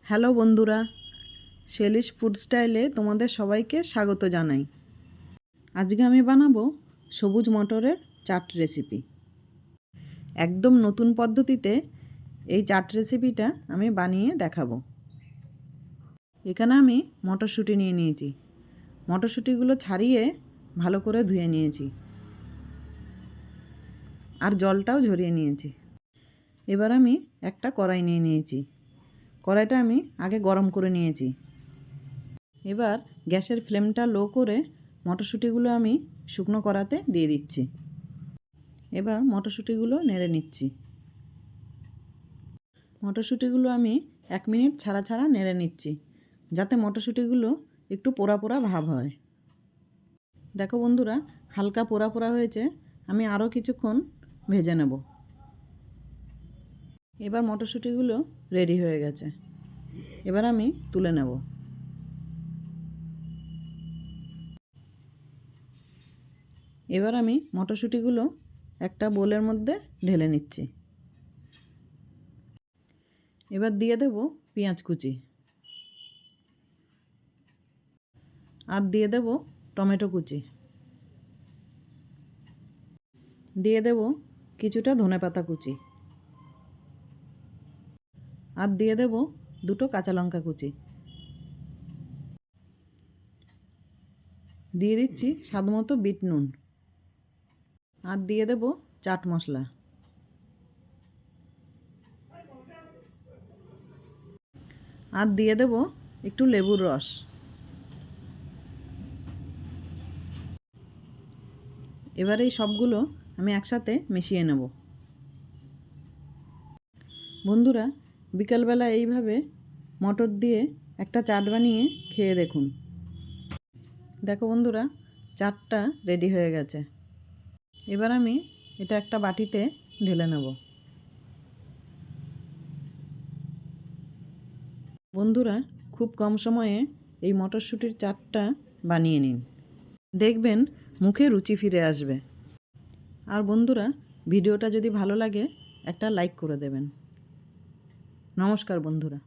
Hello বন্ধুরা, শেলিশ food স্টাইলে তোমাদের সবাইকে স্বাগত জানাই। আজকে আমি বানাবো সবুজ মটরের চাট রেসিপি। একদম নতুন পদ্ধতিতে এই চাট রেসিপিটা আমি বানিয়ে দেখাবো। এখানে আমি মটরশুঁটি নিয়ে নিয়েছি। মটরশুঁটিগুলো ছাড়িয়ে ভালো করে ধুয়ে নিয়েছি আর জলটাও ঝরিয়ে নিয়েছি। এবার আমি একটা কড়াই নিয়ে নিয়েছি। কড়াইটা আমি আগে গরম করে নিয়েছি। এবার গ্যাসের ফ্লেমটা লো করে মটরশুঁটিগুলো আমি শুকনো কড়াতে দিয়ে দিচ্ছি। এবার মটরশুঁটিগুলো নেড়ে নিচ্ছি। মটরশুঁটিগুলো আমি 1 মিনিট ছাড়া ছাড়া নেড়ে নিচ্ছি, যাতে মটরশুঁটিগুলো একটু পোড়া পোড়া ভাব হয়। দেখো বন্ধুরা, হালকা পোড়া পোড়া হয়েছে। আমি আরও কিছুক্ষণ ভেজে নেব। এবার মটরশুঁটিগুলো রেডি হয়ে গেছে। এবার আমি তুলে নেব। এবার আমি মটরশুঁটিগুলো একটা বোলের মধ্যে ঢেলে নিচ্ছি। এবার দিয়ে দেব পেঁয়াজ কুচি আর দিয়ে দেব টমেটো কুচি, দিয়ে দেব কিছুটা ধনেপাতা কুচি আর দিয়ে দেব 2টো কাঁচা লঙ্কা কুচি। দিয়ে দিচ্ছি স্বাদমতো বিট নুন আর দিয়ে দেব চাট মশলা। আর দিয়ে দেব একটু লেবুর রস। এবার এই সবগুলো আমি একসাথে মিশিয়ে নেব। বন্ধুরা, বিকালবেলা এইভাবে মটর দিয়ে একটা চাট বানিয়ে খেয়ে দেখুন। দেখো বন্ধুরা, চাটটা রেডি হয়ে গেছে। এবার আমি এটা একটা বাটিতে ঢেলে নেব। বন্ধুরা, খুব কম সময়ে এই মটরশুঁটির চাটটা বানিয়ে নিন, দেখবেন মুখে রুচি ফিরে আসবে। আর বন্ধুরা, ভিডিওটা যদি ভালো লাগে একটা লাইক করে দেবেন। নমস্কার বন্ধুরা।